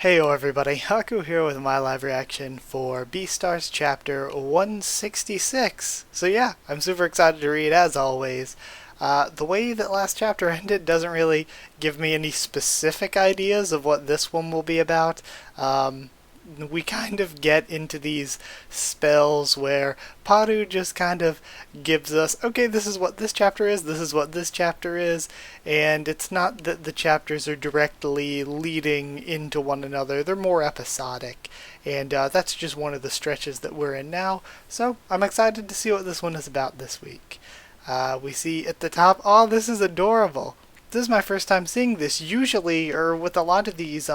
Heyo everybody, Haku here with my live reaction for Beastars chapter 166. So yeah, I'm super excited to read as always. The way that last chapter ended doesn't really give me any specific ideas of what this one will be about. We kind of get into these spells where Haru just kind of gives us, okay, this is what this chapter is, this is what this chapter is, and it's not that the chapters are directly leading into one another, they're more episodic, and that's just one of the stretches that we're in now, so I'm excited to see what this one is about this week. We see at the top, oh, this is adorable. This is my first time seeing this. Usually, or with a lot of these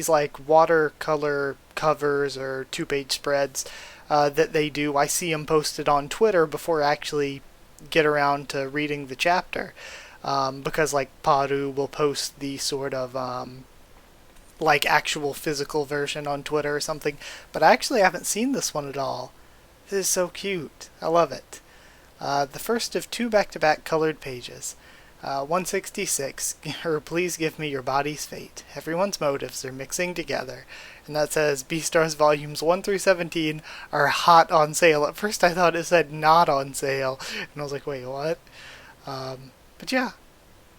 like watercolor covers or two-page spreads that they do, I see them posted on Twitter before I actually get around to reading the chapter, because like Haru will post the sort of like actual physical version on Twitter or something, but I actually haven't seen this one at all. This is so cute. I love it. The first of two back-to-back colored pages. 166, or please give me your body's fate. Everyone's motives are mixing together. And that says Beastars volumes 1 through 17 are hot on sale. At first I thought it said not on sale. And I was like, wait, what? But yeah,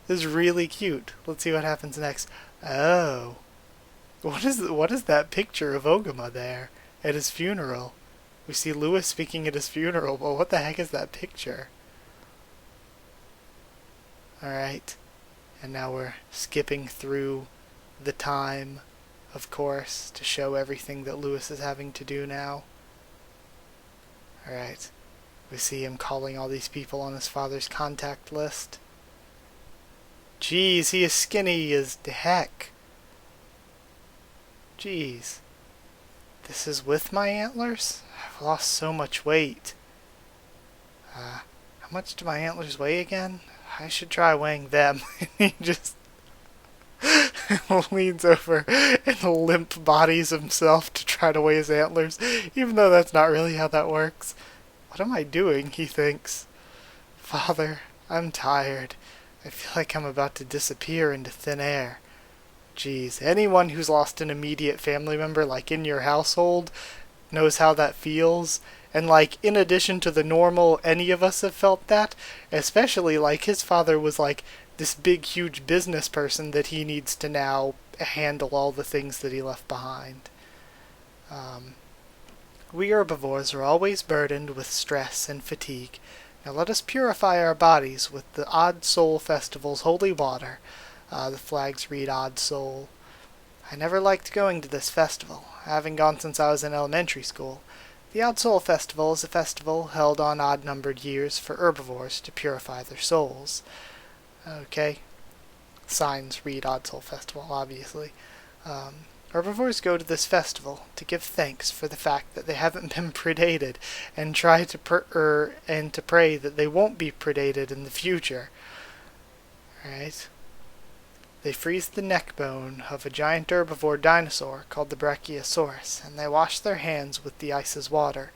this is really cute. Let's see what happens next. Oh. What is that picture of Ogama there at his funeral? We see Lewis speaking at his funeral, but what the heck is that picture? Alright, and now we're skipping through the time, of course, to show everything that Lewis is having to do now. Alright, we see him calling all these people on his father's contact list. Jeez, he is skinny as the heck. Jeez. This is with my antlers? I've lost so much weight. How much do my antlers weigh again? I should try weighing them. He just leans over and limp bodies himself to try to weigh his antlers, even though that's not really how that works. What am I doing, he thinks. Father, I'm tired. I feel like I'm about to disappear into thin air. Geez, anyone who's lost an immediate family member, like in your household, knows how that feels. And like, in addition to the normal, any of us have felt that, especially like his father was like this big huge business person that he needs to now handle all the things that he left behind. We herbivores are always burdened with stress and fatigue. Now let us purify our bodies with the Odd Soul Festival's holy water. The flags read Odd Soul. I never liked going to this festival, having gone since I was in elementary school. The Odd Soul Festival is a festival held on odd-numbered years for herbivores to purify their souls. Okay. Signs read Odd Soul Festival, obviously. Herbivores go to this festival to give thanks for the fact that they haven't been predated, and try to pray that they won't be predated in the future. Alright. They freeze the neck bone of a giant herbivore dinosaur called the Brachiosaurus, and they wash their hands with the ice's water,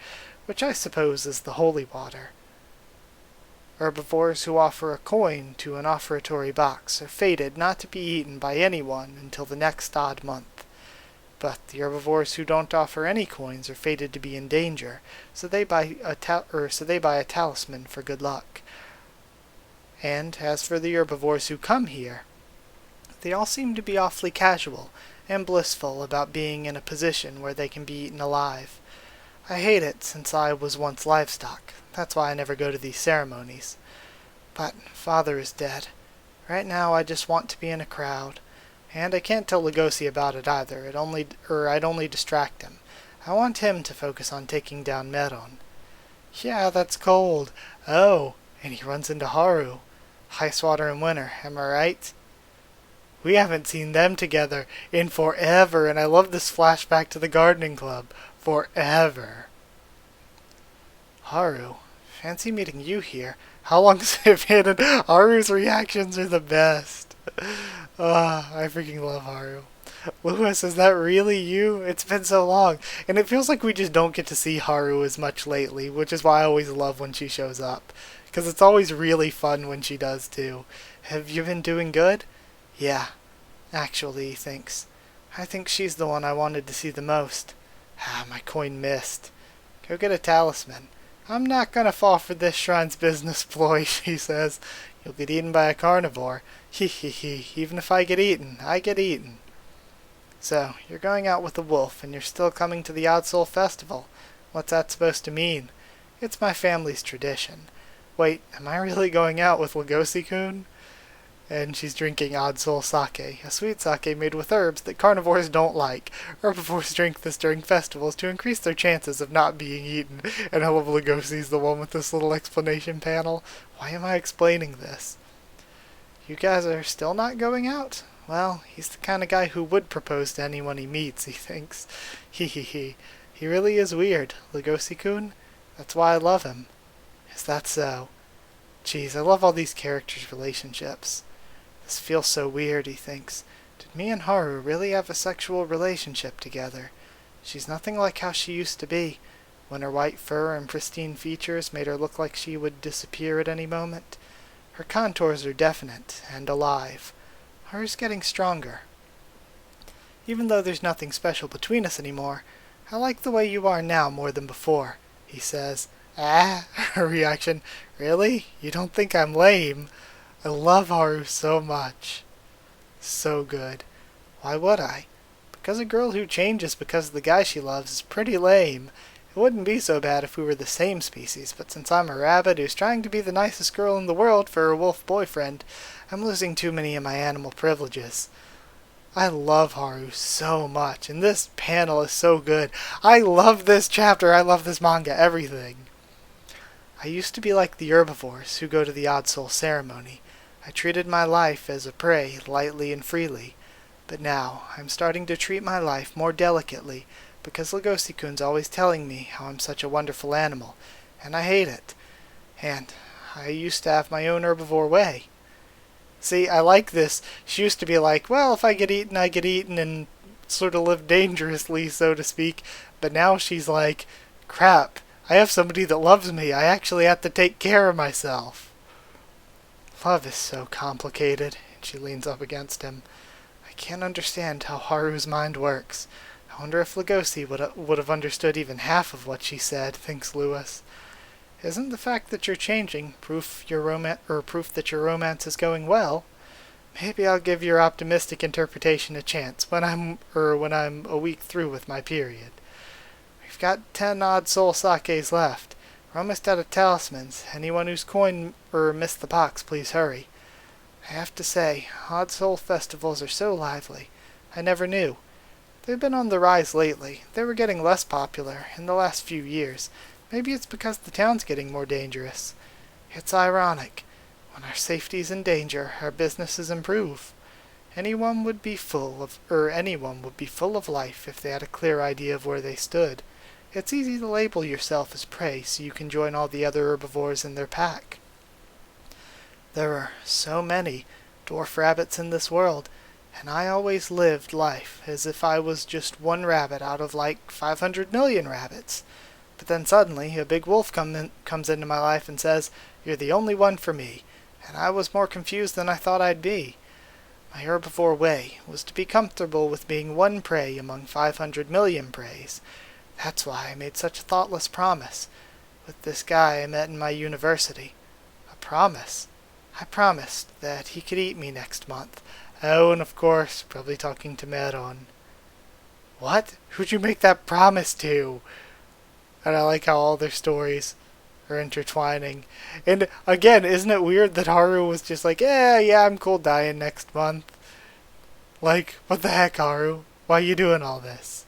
which I suppose is the holy water. Herbivores who offer a coin to an offertory box are fated not to be eaten by anyone until the next odd month. But the herbivores who don't offer any coins are fated to be in danger, so they buy a talisman for good luck. And as for the herbivores who come here, they all seem to be awfully casual and blissful about being in a position where they can be eaten alive. I hate it since I was once livestock. That's why I never go to these ceremonies. But Father is dead. Right now I just want to be in a crowd. And I can't tell Lugosi about it either. I'd only distract him. I want him to focus on taking down Meron. Yeah, that's cold. Oh, and he runs into Haru. Ice water in winter, am I right? We haven't seen them together in forever, and I love this flashback to the gardening club. Forever. Haru, fancy meeting you here. How long has it been? And Haru's reactions are the best. I freaking love Haru. Lewis, is that really you? It's been so long. And it feels like we just don't get to see Haru as much lately, which is why I always love when she shows up. Because it's always really fun when she does too. Have you been doing good? Yeah, actually, thanks. I think she's the one I wanted to see the most. Ah, my coin missed. Go get a talisman. I'm not gonna fall for this shrine's business ploy, she says. You'll get eaten by a carnivore. Hee hee hee. Even if I get eaten, I get eaten. So, you're going out with a wolf, and you're still coming to the Odd Soul Festival. What's that supposed to mean? It's my family's tradition. Wait, am I really going out with Legoshi-kun? And she's drinking Odd Soul Sake, a sweet sake made with herbs that carnivores don't like. Herbivores drink this during festivals to increase their chances of not being eaten. And I love Legoshi's the one with this little explanation panel. Why am I explaining this? You guys are still not going out? Well, he's the kind of guy who would propose to anyone he meets, he thinks. Hee hee hee. He really is weird, Legoshi-kun. That's why I love him. Is that so? Geez, I love all these characters' relationships. This feels so weird, he thinks. Did me and Haru really have a sexual relationship together? She's nothing like how she used to be, when her white fur and pristine features made her look like she would disappear at any moment. Her contours are definite and alive. Haru's getting stronger. Even though there's nothing special between us anymore, I like the way you are now more than before, he says. Ah, her reaction. Really? You don't think I'm lame? I love Haru so much. So good. Why would I? Because a girl who changes because of the guy she loves is pretty lame. It wouldn't be so bad if we were the same species, but since I'm a rabbit who's trying to be the nicest girl in the world for her wolf boyfriend, I'm losing too many of my animal privileges. I love Haru so much, and this panel is so good. I love this chapter, I love this manga, everything. I used to be like the herbivores who go to the Odd Soul ceremony. I treated my life as a prey, lightly and freely. But now, I'm starting to treat my life more delicately, because Legoshi-kun's always telling me how I'm such a wonderful animal, and I hate it. And I used to have my own herbivore way. See, I like this. She used to be like, well, if I get eaten, I get eaten, and sort of live dangerously, so to speak. But now she's like, crap, I have somebody that loves me. I actually have to take care of myself. Love is so complicated, and she leans up against him. I can't understand how Haru's mind works. I wonder if Legoshi would have understood even half of what she said, thinks Lewis. Isn't the fact that you're changing proof that your romance is going well? Maybe I'll give your optimistic interpretation a chance when I'm a week through with my period. We've got 10 Odd Soul Sakes left. We're almost out of talismans. Anyone whose coin missed the box, please hurry. I have to say, Odd Soul festivals are so lively. I never knew. They've been on the rise lately. They were getting less popular in the last few years. Maybe it's because the town's getting more dangerous. It's ironic. When our safety's in danger, our businesses improve. Anyone would be full of life if they had a clear idea of where they stood. It's easy to label yourself as prey so you can join all the other herbivores in their pack. There are so many dwarf rabbits in this world, and I always lived life as if I was just one rabbit out of like 500 million rabbits. But then suddenly a big wolf comes into my life and says, "You're the only one for me," and I was more confused than I thought I'd be. My herbivore way was to be comfortable with being one prey among 500 million preys. That's why I made such a thoughtless promise with this guy I met in my university. A promise. I promised that he could eat me next month. Oh, and of course, probably talking to Meron. What? Who'd you make that promise to? And I like how all their stories are intertwining. And again, isn't it weird that Haru was just like, yeah, I'm cool dying next month. Like, what the heck, Haru? Why are you doing all this?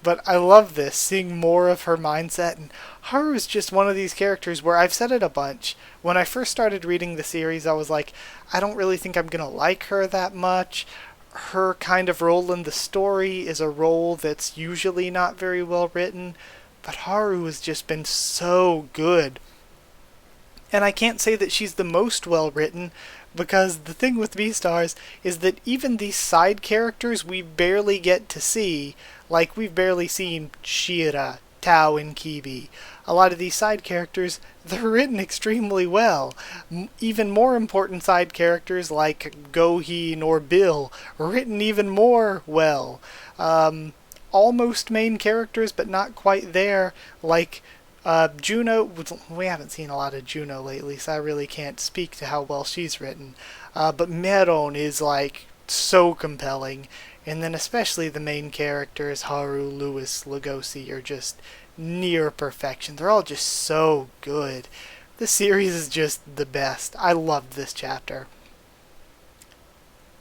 But I love this, seeing more of her mindset. And Haru is just one of these characters where I've said it a bunch. When I first started reading the series, I was like, I don't really think I'm going to like her that much. Her kind of role in the story is a role that's usually not very well written. But Haru has just been so good. And I can't say that she's the most well written, because the thing with Beastars is that even these side characters we barely get to see, like we've barely seen Shira, Tao and Kibi. A lot of these side characters, they're written extremely well. Even more important side characters like Goheen or Bill, written even more well. Almost main characters, but not quite there, like Juno. We haven't seen a lot of Juno lately, so I really can't speak to how well she's written. But Meron is like so compelling, and then especially the main characters, Haru, Lewis, Lugosi, are just near perfection. They're all just so good. This series is just the best. I loved this chapter.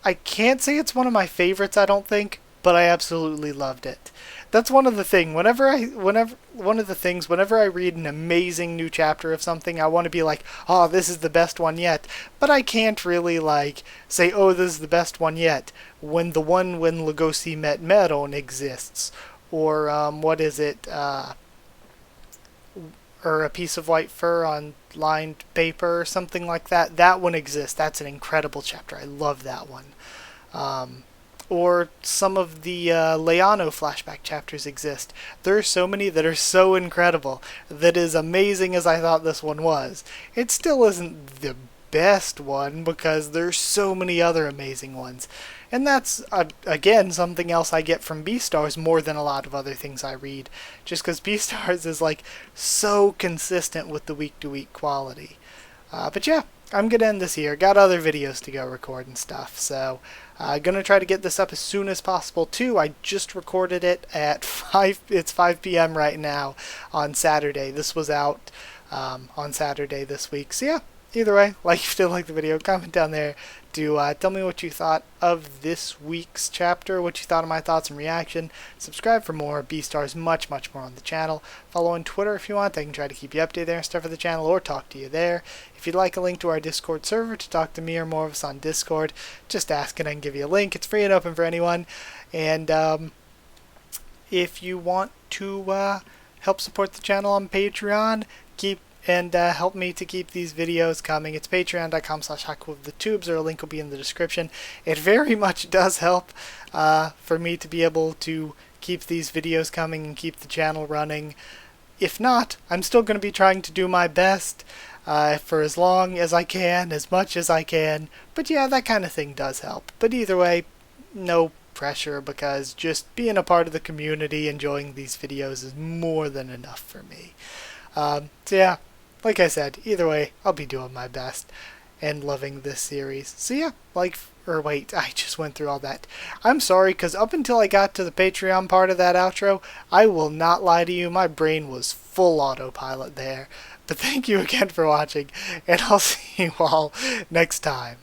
I can't say it's one of my favorites, I don't think, but I absolutely loved it. That's one of the things. Whenever I read an amazing new chapter of something, I want to be like, oh, this is the best one yet. But I can't really like say, oh, this is the best one yet, when the one when Lugosi met Meron exists, or what is it? Or a piece of white fur on lined paper or something like that. That one exists. That's an incredible chapter. I love that one. Or some of the Leano flashback chapters exist. There are so many that are so incredible, that as amazing as I thought this one was, it still isn't the best one because there's so many other amazing ones. And that's, again, something else I get from Beastars more than a lot of other things I read, just because Beastars is like so consistent with the week-to-week quality. But yeah, I'm going to end this here. Got other videos to go record and stuff, so I'm going to try to get this up as soon as possible too. I just recorded it at 5 p.m. right now on Saturday. This was out on Saturday this week. So yeah, either way, like if you did like the video, comment down there to tell me what you thought of this week's chapter, what you thought of my thoughts and reaction. Subscribe for more Beastars, much more on the channel. Follow on Twitter if you want. I can try to keep you updated there and stuff for the channel, or talk to you there. If you'd like a link to our Discord server to talk to me or more of us on Discord, just ask and I can give you a link. It's free and open for anyone. And if you want to help support the channel on Patreon, help me to keep these videos coming, it's patreon.com/HakuOfTheTubes, or a link will be in the description. It very much does help for me to be able to keep these videos coming and keep the channel running. If not, I'm still going to be trying to do my best for as long as I can, as much as I can. But yeah, that kind of thing does help. But either way, no pressure, because just being a part of the community, enjoying these videos is more than enough for me. So yeah, like I said, either way, I'll be doing my best and loving this series. So yeah, wait, I just went through all that. I'm sorry, because up until I got to the Patreon part of that outro, I will not lie to you, my brain was full autopilot there. But thank you again for watching, and I'll see you all next time.